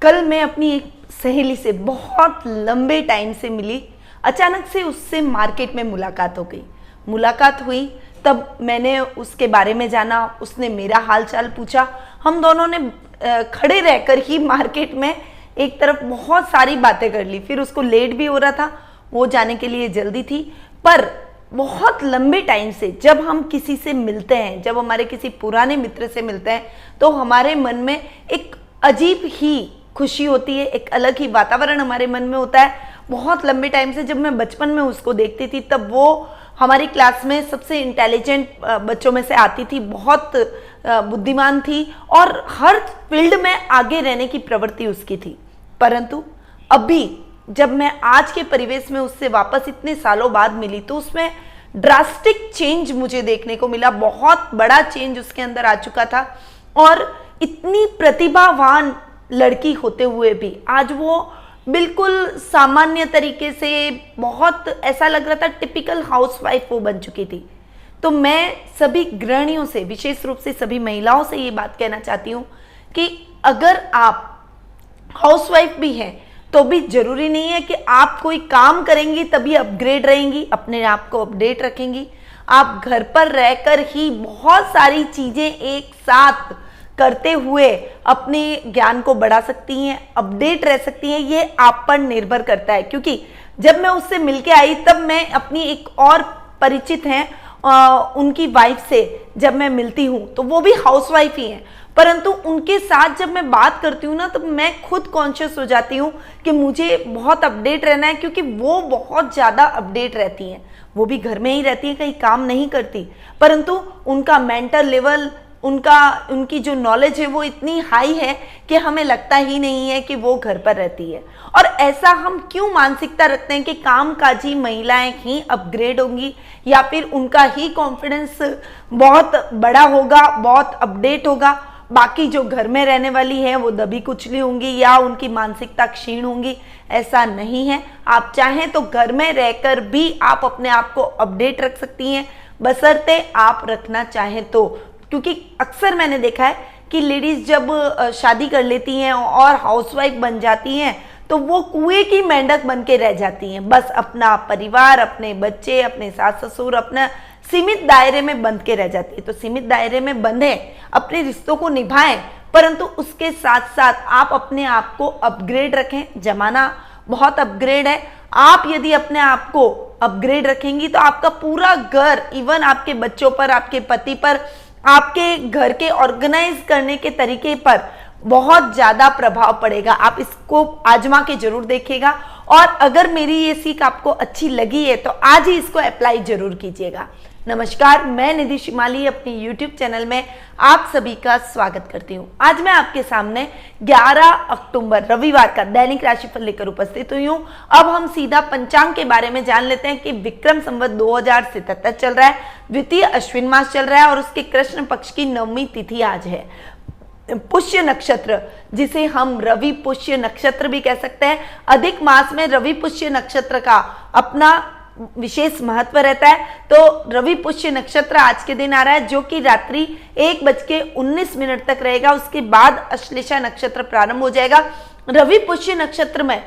कल मैं अपनी एक सहेली से बहुत लंबे टाइम से मिली। अचानक से उससे मार्केट में मुलाकात हो गई। मुलाकात हुई तब मैंने उसके बारे में जाना, उसने मेरा हालचाल पूछा। हम दोनों ने खड़े रहकर ही मार्केट में एक तरफ बहुत सारी बातें कर ली। फिर उसको लेट भी हो रहा था, वो जाने के लिए जल्दी थी। पर बहुत लंबे टाइम से जब हम किसी से मिलते हैं, जब हमारे किसी पुराने मित्र से मिलते हैं, तो हमारे मन में एक अजीब ही खुशी होती है, एक अलग ही वातावरण हमारे मन में होता है। बहुत लंबे टाइम से जब मैं बचपन में उसको देखती थी तब वो हमारी क्लास में सबसे इंटेलिजेंट बच्चों में से आती थी, बहुत बुद्धिमान थी और हर फील्ड में आगे रहने की प्रवृत्ति उसकी थी। परंतु अभी जब मैं आज के परिवेश में उससे वापस इतने सालों बाद मिली तो उसमें ड्रास्टिक चेंज मुझे देखने को मिला। बहुत बड़ा चेंज उसके अंदर आ चुका था और इतनी प्रतिभावान लड़की होते हुए भी आज वो बिल्कुल सामान्य तरीके से, बहुत ऐसा लग रहा था टिपिकल हाउसवाइफ वो बन चुकी थी। तो मैं सभी गृहिणियों से, विशेष रूप से सभी महिलाओं से ये बात कहना चाहती हूँ कि अगर आप हाउसवाइफ भी हैं तो भी जरूरी नहीं है कि आप कोई काम करेंगी तभी अपग्रेड रहेंगी, अपने आप को अपडेट रखेंगी। आप घर पर रहकर ही बहुत सारी चीजें एक साथ करते हुए अपने ज्ञान को बढ़ा सकती हैं, अपडेट रह सकती हैं। ये आप पर निर्भर करता है, क्योंकि जब मैं उससे मिलके आई तब मैं अपनी एक और परिचित हैं उनकी वाइफ से जब मैं मिलती हूँ तो वो भी हाउसवाइफ ही हैं, परंतु उनके साथ जब मैं बात करती हूँ ना तो मैं खुद कॉन्शियस हो जाती हूँ कि मुझे बहुत अपडेट रहना है, क्योंकि वो बहुत ज़्यादा अपडेट रहती हैं। वो भी घर में ही रहती है, कहीं काम नहीं करती, परंतु उनका मेंटल लेवल, उनकी जो नॉलेज है वो इतनी हाई है कि हमें लगता ही नहीं है कि वो घर पर रहती है। और ऐसा हम क्यों मानसिकता रखते हैं कि कामकाजी महिलाएं ही अपग्रेड होंगी या फिर उनका ही कॉन्फिडेंस बहुत बड़ा होगा, बहुत अपडेट होगा, बाकी जो घर में रहने वाली है वो दबी कुचली होंगी या उनकी मानसिकता क्षीण होंगी? ऐसा नहीं है। आप चाहें तो घर में रहकर भी आप अपने आप को अपडेट रख सकती हैं, बशर्ते आप रखना चाहें तो। क्योंकि अक्सर मैंने देखा है कि लेडीज जब शादी कर लेती हैं और हाउसवाइफ बन जाती हैं तो वो कुएं की मेंढक बन के रह जाती हैं। बस अपना परिवार, अपने बच्चे, अपने सास ससुर, अपना सीमित दायरे में बंध के रह जाती है। तो सीमित दायरे में बंधे, अपने रिश्तों को निभाएं, परंतु उसके साथ साथ आप अपने आप को अपग्रेड रखें। जमाना बहुत अपग्रेड है। आप यदि अपने आप को अपग्रेड रखेंगी तो आपका पूरा घर, इवन आपके बच्चों पर, आपके पति पर, आपके घर के ऑर्गेनाइज करने के तरीके पर बहुत ज्यादा प्रभाव पड़ेगा। आप इसको आजमा के जरूर देखिएगा और अगर मेरी ये सीख आपको अच्छी लगी है तो आज ही इसको अप्लाई जरूर कीजिएगा। नमस्कार, मैं निधि शिमाली अपने YouTube चैनल में आप सभी का स्वागत करती हूँ। आज मैं आपके सामने 11 अक्टूबर रविवार का दैनिक राशिफल लेकर उपस्थित हुई हूँ। अब हम सीधा पंचांग के बारे में जान लेते हैं कि विक्रम संवत 2077 चल रहा है, द्वितीय अश्विन मास चल रहा है और उसके कृष्ण पक्ष की 9वीं तिथि आज है। पुष्य नक्षत्र, जिसे हम रवि पुष्य नक्षत्र भी कह सकते हैं, अधिक मास में रवि पुष्य नक्षत्र का अपना विशेष महत्व रहता है। तो रवि पुष्य नक्षत्र आज के दिन आ रहा है जो कि रात्रि 1:19 तक रहेगा। उसके बाद अश्लेषा नक्षत्र प्रारंभ हो जाएगा। रवि पुष्य नक्षत्र में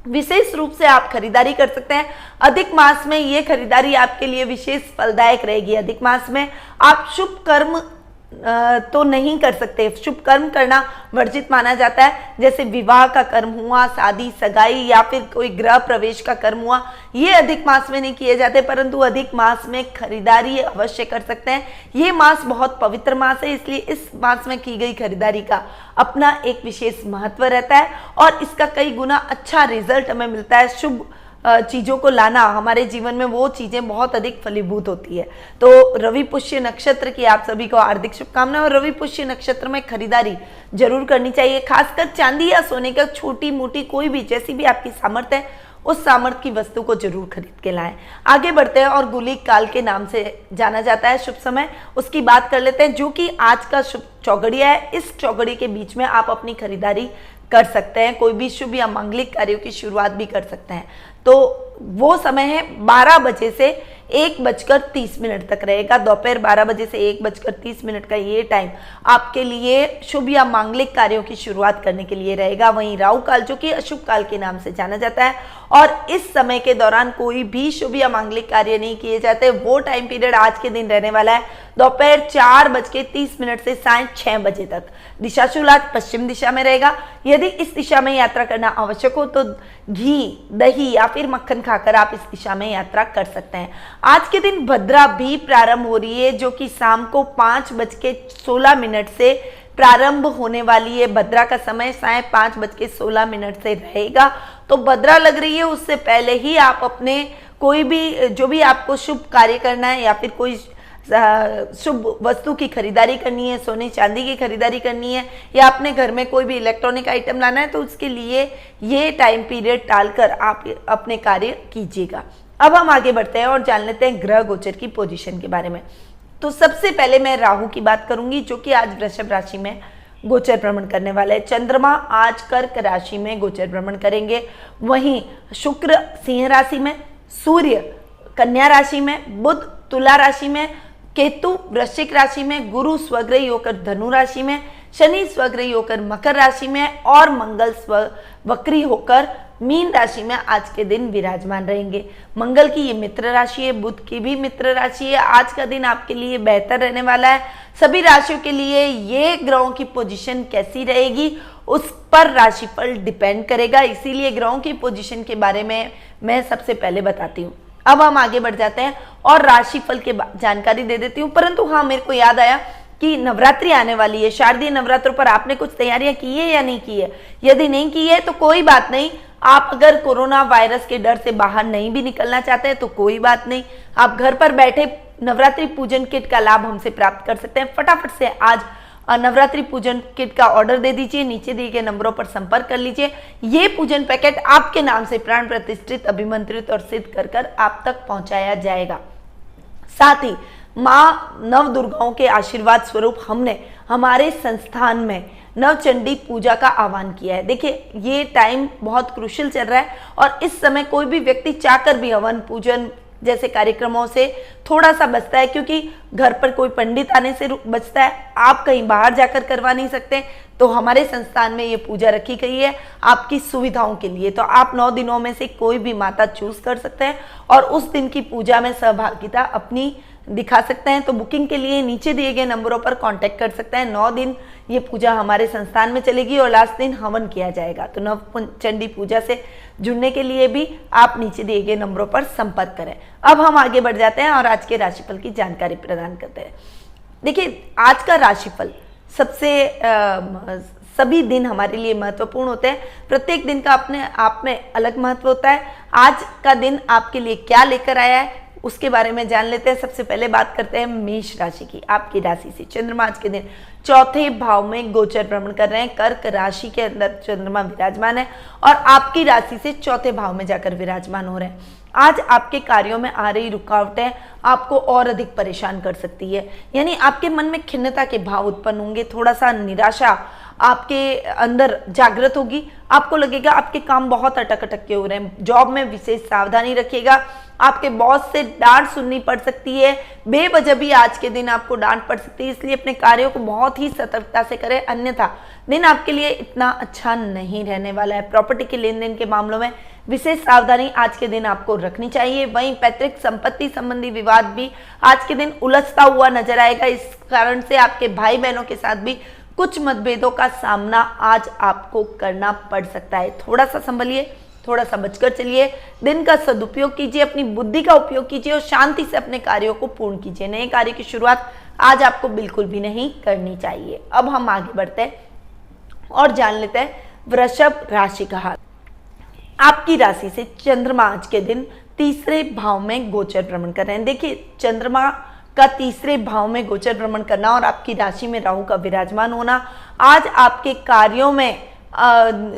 विशेष रूप से आप खरीदारी कर सकते हैं। अधिक मास में ये खरीदारी आपके लिए विशेष फलदायक रहेगी। अधिक मास में आप शुभ कर्म तो नहीं कर सकते, शुभ कर्म करना वर्जित माना जाता है। जैसे विवाह का कर्म हुआ, शादी सगाई या फिर कोई गृह प्रवेश का कर्म हुआ, ये अधिक मास में नहीं किए जाते, परंतु अधिक मास में खरीदारी अवश्य कर सकते हैं। ये मास बहुत पवित्र मास है, इसलिए इस मास में की गई खरीदारी का अपना एक विशेष महत्व रहता है और इसका कई गुना अच्छा रिजल्ट हमें मिलता है। शुभ चीजों को लाना हमारे जीवन में, वो चीजें बहुत अधिक फलीभूत होती है। तो रवि पुष्य नक्षत्र की आप सभी को हार्दिक शुभकामनाएं और रवि पुष्य नक्षत्र में खरीदारी जरूर करनी चाहिए। खासकर चांदी या सोने का छोटी मोटी कोई भी, जैसी भी आपकी सामर्थ्य है, उस सामर्थ्य की वस्तु को जरूर खरीद के लाएं। आगे बढ़ते हैं और गुलिक काल के नाम से जाना जाता है शुभ समय, उसकी बात कर लेते हैं जो कि आज का शुभ चौघड़िया है। इस चौघड़ी के बीच में आप अपनी खरीदारी कर सकते हैं, कोई भी शुभ या मांगलिक कार्यों की शुरुआत भी कर सकते हैं। तो वो समय है 12 बजे से 1:30 तक रहेगा। दोपहर 12 बजे से 1:30 का ये टाइम आपके लिए शुभ या मांगलिक कार्यों की शुरुआत करने के लिए रहेगा। वहीं राहु काल, जो कि अशुभ काल के नाम से जाना जाता है, और इस समय के दौरान कोई भी शुभ या मांगलिक कार्य नहीं किए जाते। वो टाइम पीरियड आज के दिन रहने वाला है दोपहर 4:30 से साय 6 बजे तक। दिशाशूल आज पश्चिम दिशा में रहेगा। यदि इस दिशा में यात्रा करना आवश्यक हो तो घी, दही या फिर मक्खन खाकर आप इस दिशा में यात्रा कर सकते हैं। आज के दिन भद्रा भी प्रारंभ हो रही है, जो कि शाम को 5:16 से प्रारंभ होने वाली है। भद्रा का समय साय 5:16 से रहेगा। तो भद्रा लग रही है, उससे पहले ही आप अपने कोई भी जो भी आपको शुभ कार्य करना है या फिर कोई शुभ वस्तु की खरीदारी करनी है, सोने चांदी की खरीदारी करनी है, या अपने घर में कोई भी इलेक्ट्रॉनिक आइटम लाना है, तो उसके लिए ये टाइम पीरियड टालकर आप अपने कार्य कीजिएगा। अब हम आगे बढ़ते हैं और जान लेते हैं ग्रह गोचर की पोजीशन के बारे में। तो सबसे पहले मैं राहु की बात करूंगी, जो कि आज वृषभ राशि में गोचर भ्रमण करने वाले हैं। चंद्रमा आज कर्क राशि में गोचर भ्रमण करेंगे। वहीं शुक्र सिंह राशि में, सूर्य कन्या राशि में, बुध तुला राशि में, केतु वृश्चिक राशि में, गुरु स्वग्रही होकर धनु राशि में, शनि स्वग्रही होकर मकर राशि में, और मंगल वक्री होकर मीन राशि में आज के दिन विराजमान रहेंगे। मंगल की ये मित्र राशि है, बुध की भी मित्र राशि है। आज का दिन आपके लिए बेहतर रहने वाला है। सभी राशियों के लिए ये ग्रहों की पोजीशन कैसी रहेगी उस पर राशिफल डिपेंड करेगा, इसीलिए ग्रहों की पोजीशन के बारे में मैं सबसे पहले बताती हूँ। अब हम आगे बढ़ जाते हैं और राशिफल के जानकारी दे देती हूँ। परंतु हाँ, मेरे को याद आया कि नवरात्रि आने वाली है। शारदीय नवरात्रों पर आपने कुछ तैयारियां की है या नहीं की है? यदि नहीं की है तो कोई बात नहीं। आप अगर कोरोना वायरस के डर से बाहर नहीं भी निकलना चाहते हैं तो कोई बात नहीं, आप घर पर बैठे नवरात्रि पूजन किट का लाभ हमसे प्राप्त कर सकते हैं। फटाफट से आज नवरात्रि पूजन किट का ऑर्डर दे दीजिए, नीचे दिए गए नंबरों पर संपर्क कर लीजिए। ये पूजन पैकेट आपके नाम से प्राण प्रतिष्ठित, अभिमंत्रित और सिद्ध कर आप तक पहुंचाया जाएगा। साथ ही माँ नव दुर्गाओं के आशीर्वाद स्वरूप हमने हमारे संस्थान में नवचंडी पूजा का आह्वान किया है। देखिए, ये टाइम बहुत क्रूशियल चल रहा है और इस समय कोई भी व्यक्ति चाहकर भी हवन पूजन जैसे कार्यक्रमों से थोड़ा सा बचता है, क्योंकि घर पर कोई पंडित आने से बचता है, आप कहीं बाहर जाकर करवा नहीं सकते। तो हमारे संस्थान में ये पूजा रखी गई है आपकी सुविधाओं के लिए। तो आप 9 दिनों में से कोई भी माता चूज कर सकते हैं और उस दिन की पूजा में सहभागिता अपनी दिखा सकते हैं। तो बुकिंग के लिए नीचे दिए गए नंबरों पर कांटेक्ट कर सकते हैं। 9 दिन ये पूजा हमारे संस्थान में चलेगी और लास्ट दिन हवन किया जाएगा। तो नव चंडी पूजा से जुड़ने के लिए भी आप नीचे दिए गए नंबरों पर संपर्क करें। अब हम आगे बढ़ जाते हैं और आज के राशिफल की जानकारी प्रदान करते हैं। देखिए, आज का राशिफल सभी दिन हमारे लिए महत्वपूर्ण होते हैं। प्रत्येक दिन का अपने आप में अलग महत्व होता है। आज का दिन आपके लिए क्या लेकर आया है उसके बारे में जान लेते हैं। सबसे पहले बात करते हैं मेष राशि की। आपकी राशि से चंद्रमा आज के दिन चौथे भाव में गोचर भ्रमण कर रहे हैं। कर्क राशि के अंदर चंद्रमा विराजमान है और आपकी राशि से चौथे भाव में जाकर विराजमान हो रहे हैं। आज आपके कार्यों में आ रही रुकावटें आपको और अधिक परेशान कर सकती है, यानी आपके मन में खिन्नता के भाव उत्पन्न होंगे। थोड़ा सा निराशा आपके अंदर जागृत होगी। आपको लगेगा आपके काम बहुत अटक अटक के हो रहे हैं। जॉब में विशेष सावधानी रखिएगा। आपके बॉस से डांट सुननी पड़ सकती है, बेवजह भी आज के दिन आपको डांट पड़ सकती है, इसलिए अपने कार्यों को बहुत ही सतर्कता से करें, अन्यथा दिन आपके लिए इतना अच्छा नहीं रहने वाला है। प्रॉपर्टी के लेन देन के मामलों में विशेष सावधानी आज के दिन आपको रखनी चाहिए। वहीं पैतृक संपत्ति संबंधी विवाद भी आज के दिन उलझता हुआ नजर आएगा। इस कारण से आपके भाई बहनों के साथ भी कुछ मतभेदों का सामना आज आपको करना पड़ सकता है। थोड़ा सा संभलिए, थोड़ा सा बचकर चलिए। दिन का सदुपयोग कीजिए, अपनी बुद्धि का उपयोग कीजिए और शांति से अपने कार्यों को पूर्ण कीजिए। नए कार्य की शुरुआत आज आपको बिल्कुल भी नहीं करनी चाहिए। अब हम आगे बढ़ते हैं और जान लेते हैं वृषभ राशि का हाल। आपकी राशि से चंद्रमा आज के दिन तीसरे भाव में गोचर भ्रमण कर रहे हैं। देखिए, चंद्रमा का तीसरे भाव में गोचर भ्रमण करना और आपकी राशि में राहु का विराजमान होना आज आपके कार्यों में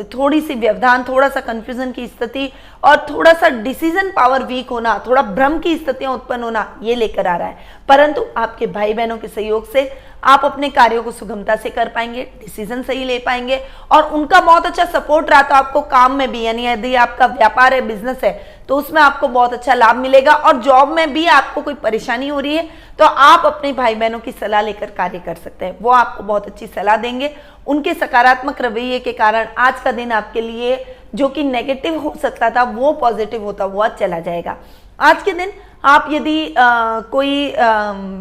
थोड़ी सी व्यवधान, थोड़ा सा कंफ्यूजन की स्थिति और थोड़ा सा डिसीजन पावर वीक होना, थोड़ा भ्रम की स्थितियां उत्पन्न होना ये लेकर आ रहा है। परंतु आपके भाई बहनों के सहयोग से आप अपने कार्यों को सुगमता से कर पाएंगे, डिसीजन सही ले पाएंगे और उनका बहुत अच्छा सपोर्ट रहा तो आपको काम में भी, यानी यदि आपका व्यापार है, बिजनेस है, तो उसमें आपको बहुत अच्छा लाभ मिलेगा। और जॉब में भी आपको कोई परेशानी हो रही है तो आप अपने भाई बहनों की सलाह लेकर कार्य कर सकते हैं, वो आपको बहुत अच्छी सलाह देंगे। उनके सकारात्मक रवैये के कारण आज का दिन आपके लिए जो कि नेगेटिव हो सकता था वो पॉजिटिव होता हुआ चला जाएगा। आज के दिन आप यदि कोई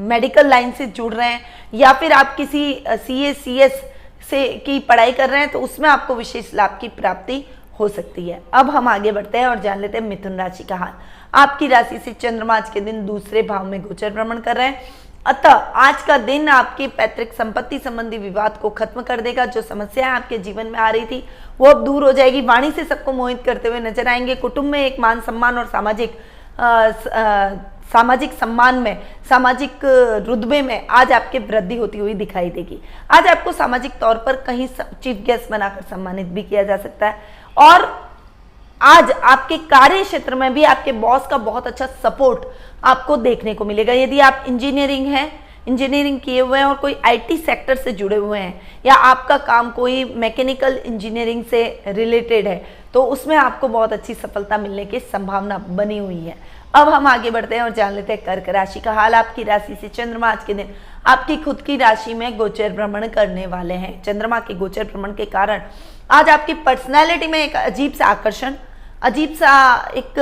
मेडिकल लाइन से जुड़ रहे हैं या फिर आप किसी CA CS से की पढ़ाई कर रहे हैं तो उसमें आपको विशेष लाभ की प्राप्ति हो सकती है। अब हम आगे बढ़ते हैं और जान लेते हैं मिथुन राशि का हाल। आपकी राशि से चंद्रमा आज के दिन दूसरे भाव में गोचर भ्रमण कर रहे हैं, अतः आज का दिन आपकी पैतृक संपत्ति संबंधी विवाद को खत्म कर देगा। जो समस्याएं आपके जीवन में आ रही थी वो अब दूर हो जाएगी। वाणी से सबको मोहित करते हुए नजर आएंगे। कुटुंब में एक मान सम्मान और सामाजिक सम्मान में, सामाजिक रुतबे में आज आपके वृद्धि होती हुई दिखाई देगी। आज आपको सामाजिक तौर पर कहीं चीफ गेस्ट बनाकर सम्मानित भी किया जा सकता है। और आज आपके कार्य क्षेत्र में भी आपके बॉस का बहुत अच्छा सपोर्ट आपको देखने को मिलेगा। यदि आप इंजीनियरिंग किए हुए हैं और कोई IT सेक्टर से जुड़े हुए हैं या आपका काम कोई मैकेनिकल इंजीनियरिंग से रिलेटेड है तो उसमें आपको बहुत अच्छी सफलता मिलने की संभावना बनी हुई है। अब हम आगे बढ़ते हैं और जान लेते हैं कर्क राशि का हाल। आपकी राशि से चंद्रमा आज के दिन आपकी खुद की राशि में गोचर भ्रमण करने वाले हैं। चंद्रमा के गोचर भ्रमण के कारण आज आपकी पर्सनैलिटी में एक अजीब सा आकर्षण, अजीब सा एक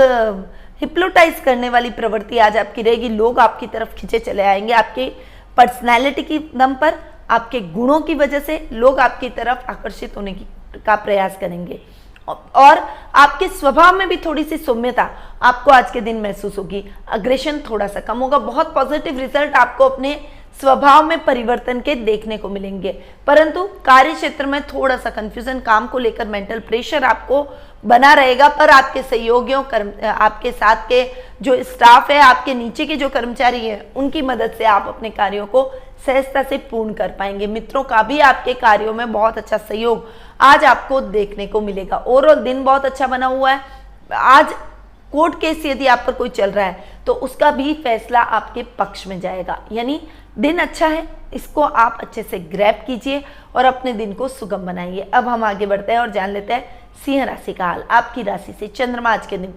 हिप्नोटाइज करने वाली प्रवृत्ति आज आपकी रहेगी। लोग आपकी तरफ खींचे चले आएंगे। आपकी पर्सनैलिटी की दम पर, आपके गुणों की वजह से लोग आपकी तरफ आकर्षित होने का प्रयास करेंगे और आपके स्वभाव में भी थोड़ी सी सौम्यता आपको आज के दिन महसूस होगी। अग्रेशन थोड़ा सा कम होगा। बहुत पॉजिटिव रिजल्ट आपको अपने स्वभाव में परिवर्तन के देखने को मिलेंगे, परंतु कार्य क्षेत्र में थोड़ा सा कंफ्यूजन, काम को लेकर मेंटल प्रेशर आपको बना रहेगा। पर आपके सहयोगियों, आपके साथ के जो स्टाफ है, आपके नीचे के जो कर्मचारी हैं, उनकी मदद से आप अपने कार्यों को सहजता से पूर्ण कर पाएंगे। मित्रों का भी आपके कार्यों में बहुत अच्छा सहयोग आज आपको देखने को मिलेगा। ओवरऑल दिन बहुत अच्छा बना हुआ है। आज कोर्ट केस यदि आप पर कोई चल रहा है तो उसका भी फैसला आपके पक्ष में जाएगा। यानी दिन अच्छा है, इसको आप अच्छे से ग्रैब कीजिए और अपने दिन को सुगम बनाइए। अब हम आगे बढ़ते हैं और जान लेते हैं सिंह राशि का हाल। आपकी राशि से चंद्रमा आज के दिन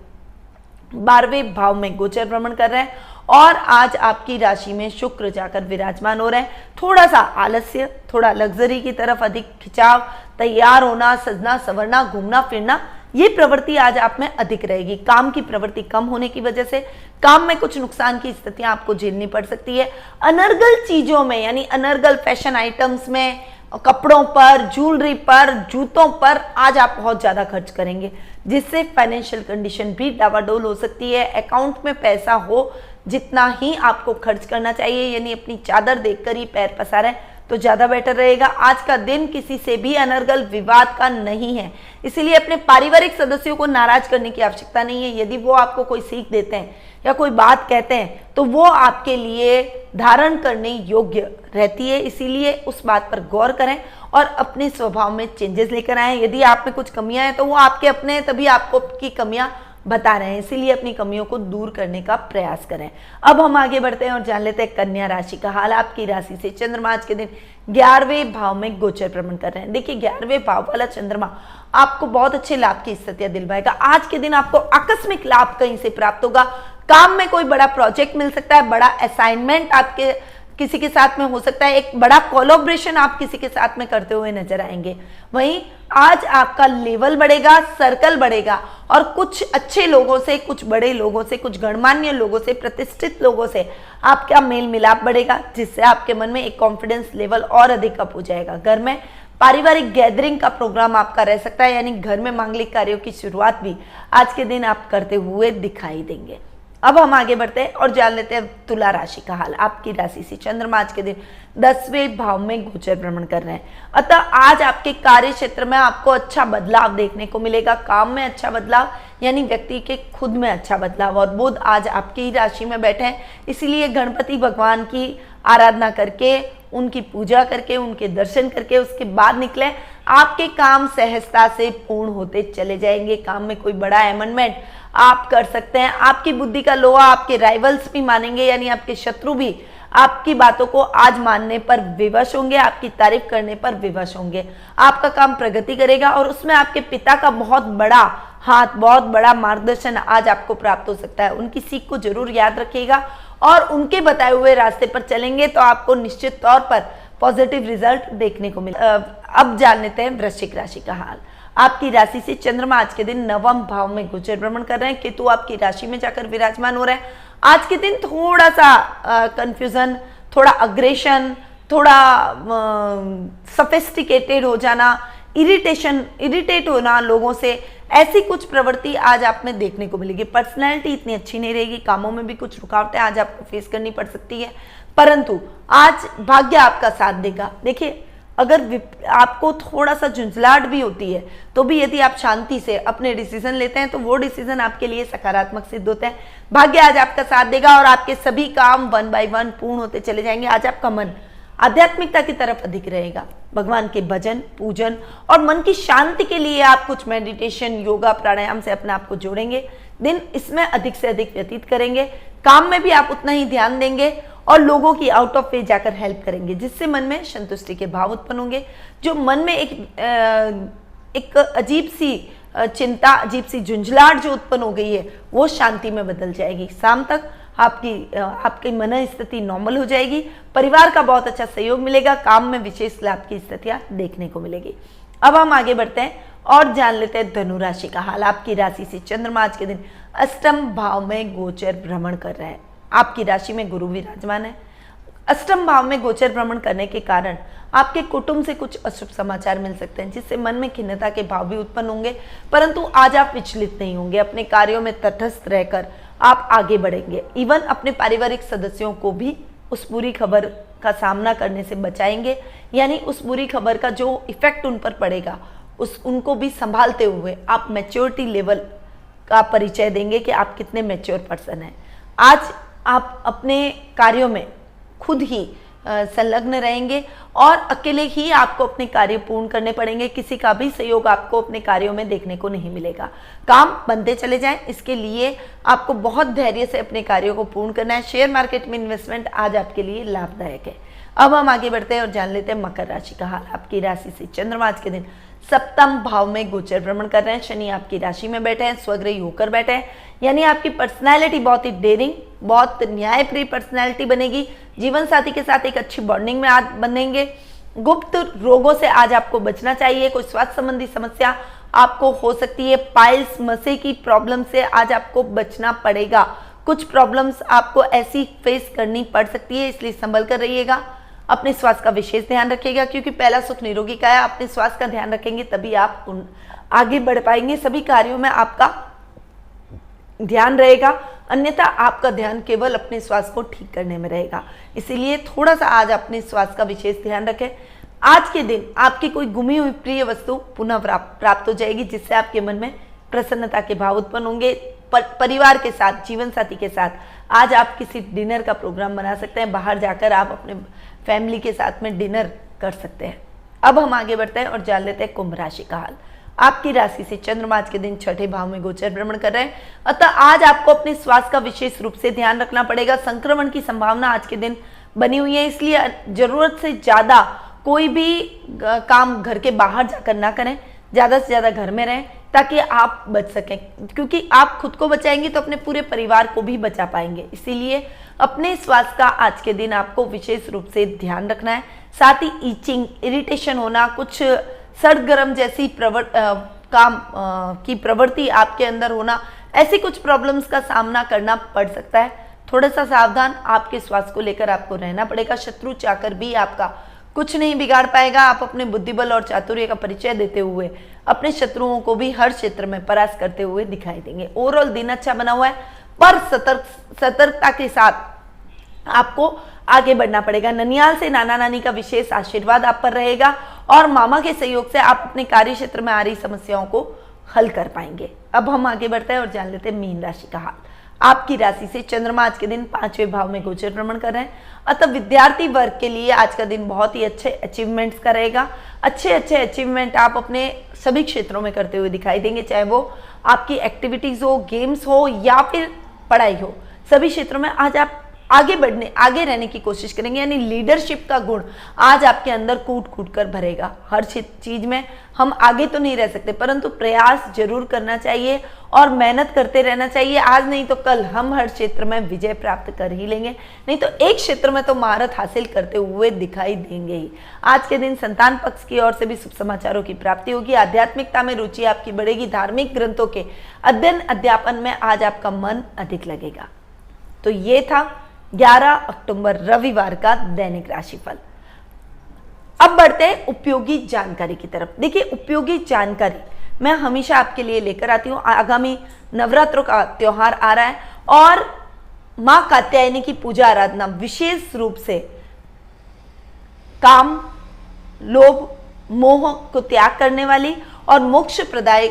12वें भाव में गोचर भ्रमण कर रहे हैं और आज आपकी राशि में शुक्र जाकर विराजमान हो रहे हैं। थोड़ा सा आलस्य, थोड़ा लग्जरी की तरफ अधिक खिंचाव, तैयार होना, सजना संवरना, घूमना फिरना, ये प्रवृत्ति आज आप में अधिक रहेगी। काम की प्रवृत्ति कम होने की वजह से काम में कुछ नुकसान की स्थितियां आपको झेलनी पड़ सकती है। अनर्गल चीजों में, यानी अनर्गल फैशन आइटम्स में, कपड़ों पर, ज्वेलरी पर, जूतों पर आज आप बहुत ज्यादा खर्च करेंगे, जिससे फाइनेंशियल कंडीशन भी डावाडोल हो सकती है। अकाउंट में पैसा हो जितना ही आपको खर्च करना चाहिए, यानी अपनी चादर देखकर ही पैर पसारें तो ज्यादा बेटर रहेगा। आज का दिन किसी से भी अनर्गल विवाद का नहीं है, इसीलिए अपने पारिवारिक सदस्यों को नाराज करने की आवश्यकता नहीं है। यदि वो आपको कोई सीख देते हैं या कोई बात कहते हैं तो वो आपके लिए धारण करने योग्य रहती है, इसीलिए उस बात पर गौर करें और अपने स्वभाव में चेंजेस लेकर आए। यदि आप में कुछ कमियां हैं तो वो आपके अपने हैं, तभी आपको आपकी कमियां बता रहे हैं, इसीलिए अपनी कमियों को दूर करने का प्रयास करें। अब हम आगे बढ़ते हैं और जान लेते हैं कन्या राशि का हाल। आपकी राशि से चंद्रमा आज के दिन 11वें भाव में गोचर भ्रमण कर रहे हैं। देखिए 11वें भाव वाला चंद्रमा आपको बहुत अच्छे लाभ की स्थितियां दिलवाएगा। आज के दिन आपको आकस्मिक लाभ कहीं से प्राप्त होगा। काम में कोई बड़ा प्रोजेक्ट मिल सकता है, बड़ा असाइनमेंट आपके किसी के साथ में हो सकता है, एक बड़ा कोलैबोरेशन आप किसी के साथ में करते हुए नजर आएंगे। वहीं आज आपका लेवल बढ़ेगा, सर्कल बढ़ेगा और कुछ अच्छे लोगों से, कुछ बड़े लोगों से, कुछ गणमान्य लोगों से, प्रतिष्ठित लोगों से आपका मेल मिलाप बढ़ेगा, जिससे आपके मन में एक कॉन्फिडेंस लेवल और अधिक अप हो जाएगा। घर में पारिवारिक गैदरिंग का प्रोग्राम आपका रह सकता है, यानी घर में मांगलिक कार्यों की शुरुआत भी आज के दिन आप करते हुए दिखाई देंगे। अब हम आगे बढ़ते हैं और जान लेते हैं तुला राशि का हाल। आपकी राशि से चंद्रमा आज के दिन 10वें भाव में गोचर भ्रमण कर रहे हैं, अतः आज आपके कार्य क्षेत्र में आपको अच्छा बदलाव देखने को मिलेगा। काम में अच्छा बदलाव, यानी व्यक्ति के खुद में अच्छा बदलाव। और बुध आज आपकी ही राशि में बैठे हैं, इसीलिए गणपति भगवान की आराधना करके, उनकी पूजा करके, उनके दर्शन करके उसके बाद निकले। आपके काम सहजता से पूर्ण होते चले जाएंगे। काम में कोई बड़ा अमेंडमेंट आप कर सकते हैं। आपकी बुद्धि का लोहा आपके राइवल्स भी मानेंगे, यानी आपके शत्रु भी आपकी बातों को आज मानने पर विवश होंगे, आपकी तारीफ करने पर विवश होंगे। आपका काम प्रगति करेगा और उसमें आपके पिता का बहुत बड़ा हाथ, बहुत बड़ा मार्गदर्शन आज आपको प्राप्त हो सकता है। उनकी सीख को जरूर याद रखिएगा और उनके बताए हुए रास्ते पर चलेंगे तो आपको निश्चित तौर पर पॉजिटिव रिजल्ट देखने को मिले। अब जान लेते हैं वृश्चिक राशि का हाल। आपकी राशि से चंद्रमा आज के दिन नवम भाव में गोचर भ्रमण कर रहे हैं। केतु आपकी राशि में जाकर विराजमान हो रहे हैं। आज के दिन थोड़ा सा कंफ्यूजन, थोड़ा अग्रेशन, थोड़ा सफिस्टिकेटेड हो जाना, इरिटेट होना लोगों से, ऐसी कुछ प्रवृत्ति आज आप में देखने को मिलेगी। पर्सनैलिटी इतनी अच्छी नहीं रहेगी, कामों में भी कुछ रुकावटें आज आपको फेस करनी पड़ सकती है, परंतु आज भाग्य आपका साथ देगा। देखिए, अगर आपको थोड़ा सा झुंझलाहट भी होती है तो भी यदि आप शांति से अपने डिसीजन लेते हैं तो वो डिसीजन आपके लिए सकारात्मक सिद्ध होते हैं। भाग्य आज आपका साथ देगा और आपके सभी काम 1 बाय 1 पूर्ण होते चले जाएंगे। आज आपका मन आध्यात्मिकता की तरफ अधिक रहेगा। भगवान के भजन, पूजन और मन की शांति के लिए आप कुछ मेडिटेशन, योगा, प्राणायाम से अपने आप को जोड़ेंगे। दिन इसमें अधिक से अधिक व्यतीत करेंगे। काम में भी आप उतना ही ध्यान देंगे और लोगों की आउट ऑफ वे जाकर हेल्प करेंगे, जिससे मन में संतुष्टि के भाव उत्पन्न होंगे। जो मन में एक अजीब सी चिंता, अजीब सी झुंझलाहट जो उत्पन्न हो गई है वो शांति में बदल जाएगी। शाम तक आपकी मन स्थिति नॉर्मल हो जाएगी। परिवार का बहुत अच्छा सहयोग मिलेगा। काम में विशेष लाभ की स्थितियां देखने को मिलेगी। अब हम आगे बढ़ते हैं और जान लेते हैं धनु राशि का हाल। आपकी राशि से चंद्रमा आज के दिन अष्टम भाव में गोचर भ्रमण कर रहे हैं। आपकी राशि में गुरु विराजमान है। अष्टम भाव में गोचर भ्रमण करने के कारण आपके कुटुंब से कुछ अशुभ समाचार मिल सकते हैं, जिससे मन में खिन्नता के भाव भी उत्पन्न होंगे, परंतु आज आप विचलित नहीं होंगे। अपने कार्यों में तटस्थ रहकर आप आगे बढ़ेंगे। इवन अपने पारिवारिक सदस्यों को भी उस बुरी खबर का सामना करने से बचाएंगे, यानी उस बुरी खबर का जो इफेक्ट उन पर पड़ेगा उनको भी संभालते हुए आप मैच्योरिटी लेवल का परिचय देंगे कि आप कितने मैच्योर पर्सन हैं। आज आप अपने कार्यों में खुद ही संलग्न रहेंगे और अकेले ही आपको अपने कार्य पूर्ण करने पड़ेंगे। किसी का भी सहयोग आपको अपने कार्यों में देखने को नहीं मिलेगा। काम बनते चले जाएं, इसके लिए आपको बहुत धैर्य से अपने कार्यों को पूर्ण करना है। शेयर मार्केट में इन्वेस्टमेंट आज आपके लिए लाभदायक है। अब हम आगे बढ़ते हैं और जान लेते हैं मकर राशि का हाल। आपकी राशि से चंद्रमा आज के दिन सप्तम भाव में गोचर भ्रमण कर रहे हैं। शनि आपकी राशि में बैठे हैं, स्वग्रही होकर बैठे हैं, यानी आपकी पर्सनैलिटी बहुत ही डेयरिंग, बहुत न्यायप्रिय पर्सनैलिटी बनेगी। जीवन साथी के साथ एक अच्छी बॉन्डिंग में आज बनेंगे। गुप्त रोगों से आज आपको बचना चाहिए। कोई स्वास्थ्य संबंधी समस्या आपको हो सकती है। पाइल्स, मसे की प्रॉब्लम से आज आपको बचना पड़ेगा। कुछ प्रॉब्लम्स आपको ऐसी फेस करनी पड़ सकती है, इसलिए संभल कर रहिएगा। अपने स्वास्थ्य का विशेष ध्यान रखिएगा, क्योंकि पहला सुख निरोगी का है। अपने स्वास्थ्य का ध्यान रखेंगे तभी आप आगे बढ़ पाएंगे। सभी कार्यों में आपका ध्यान रहेगा, अन्यथा आपका ध्यान केवल अपने स्वास्थ्य को ठीक करने में रहेगा। इसीलिए थोड़ा सा आज अपने स्वास्थ्य का विशेष ध्यान रखें। आज के दिन आपकी कोई गुमी हुई प्रिय वस्तु पुनः प्राप्त हो जाएगी, जिससे आपके मन में प्रसन्नता के भाव उत्पन्न होंगे। परिवार के साथ, जीवन साथी के साथ आज आप किसी डिनर का प्रोग्राम बना सकते हैं। बाहर जाकर आप अपने फैमिली के साथ में डिनर कर सकते हैं। अब हम आगे बढ़ते हैं और जान लेते हैं कुंभ राशि का हाल। आपकी राशि से चंद्रमा आज के दिन छठे भाव में गोचर भ्रमण कर रहे हैं, अतः आज आपको अपने स्वास्थ्य का विशेष रूप से ध्यान रखना पड़ेगा। संक्रमण की संभावना आज के दिन बनी हुई है, इसलिए जरूरत से ज्यादा कोई भी काम घर के बाहर जाकर ना करें। ज्यादा से ज्यादा घर में रहें ताकि आप बच सकें, क्योंकि आप खुद को बचाएंगे तो अपने पूरे परिवार को भी बचा पाएंगे। इसीलिए अपने स्वास्थ्य का आज के दिन आपको विशेष रूप से ध्यान रखना है। साथ ही ईचिंग, इरिटेशन होना, कुछ सर्द गर्म जैसी की प्रवृत्ति आपके अंदर होना, ऐसी कुछ प्रॉब्लम्स का सामना करना पड़ सकता है। थोड़ा सा सावधान आपके स्वास्थ्य को लेकर आपको रहना पड़ेगा। शत्रु चाहकर भी आपका कुछ नहीं बिगाड़ पाएगा। आप अपने बुद्धिबल और चातुर्य का परिचय देते हुए अपने शत्रुओं को भी हर क्षेत्र में परास्त करते हुए दिखाई देंगे। ओवरऑल दिन अच्छा बना हुआ है, पर सतर्कता के साथ आपको आगे बढ़ना पड़ेगा। ननियाल से नाना नानी का विशेष आशीर्वाद आप पर रहेगा और मामा के सहयोग से आप अपने कार्य क्षेत्र में आ रही समस्याओं को हल कर पाएंगे। अब हम आगे बढ़ते हैं और जान लेते हैं मीन राशि का हाल। आपकी राशि से चंद्रमा आज के दिन पांचवें भाव में गोचर भ्रमण कर रहे हैं, अतः विद्यार्थी वर्ग के लिए आज का दिन बहुत ही अच्छे अचीवमेंट्स का रहेगा। अच्छे अचीवमेंट आप अपने सभी क्षेत्रों में करते हुए दिखाई देंगे, चाहे वो आपकी एक्टिविटीज हो, गेम्स हो या फिर पढ़ाई हो। सभी क्षेत्रों में आज आप आगे बढ़ने, आगे रहने की कोशिश करेंगे। यानी लीडरशिप का गुण आज आपके अंदर कूट कूट कर भरेगा। हर चीज में हम आगे तो नहीं रह सकते, परंतु प्रयास जरूर करना चाहिए और मेहनत करते रहना चाहिए। आज नहीं तो कल हम हर क्षेत्र में विजय प्राप्त कर ही लेंगे, नहीं तो एक क्षेत्र में तो महारत हासिल करते हुए दिखाई देंगे ही। आज के दिन संतान पक्ष की ओर से भी शुभ समाचारों की प्राप्ति होगी। आध्यात्मिकता में रुचि आपकी बढ़ेगी। धार्मिक ग्रंथों के अध्ययन अध्यापन में आज आपका मन अधिक लगेगा। तो ये था 11 अक्टूबर रविवार का दैनिक राशिफल। अब बढ़ते हैं उपयोगी जानकारी की तरफ। देखिए, उपयोगी जानकारी मैं हमेशा आपके लिए लेकर आती हूँ। आगामी नवरात्रों का त्योहार आ रहा है और मां कात्यायनी की पूजा आराधना विशेष रूप से काम, लोभ, मोह को त्याग करने वाली और मोक्ष प्रदाय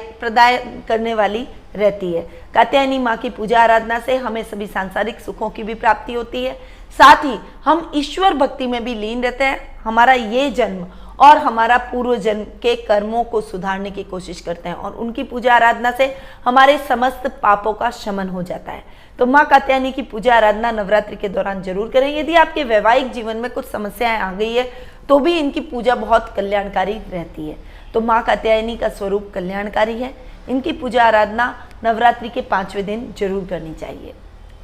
करने वाली रहती है। कात्यायनी माँ की पूजा आराधना से हमें सभी सांसारिक सुखों की भी प्राप्ति होती है, साथ ही हम ईश्वर भक्ति में भी लीन रहते हैं। हमारा ये जन्म और हमारा पूर्व जन्म के कर्मों को सुधारने की कोशिश करते हैं और उनकी पूजा आराधना से हमारे समस्त पापों का शमन हो जाता है। तो माँ कात्यायनी की पूजा आराधना नवरात्रि के दौरान जरूर करें। यदि आपके वैवाहिक जीवन में कुछ समस्याएं आ गई है तो भी इनकी पूजा बहुत कल्याणकारी रहती है। तो माँ कात्यायनी का स्वरूप कल्याणकारी है। इनकी पूजा आराधना नवरात्रि के 5वें दिन जरूर करनी चाहिए।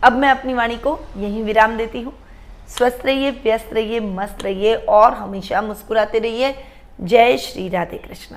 अब मैं अपनी वाणी को यहीं विराम देती हूँ। स्वस्थ रहिए, व्यस्त रहिए, मस्त रहिए और हमेशा मुस्कुराते रहिए। जय श्री राधे कृष्ण।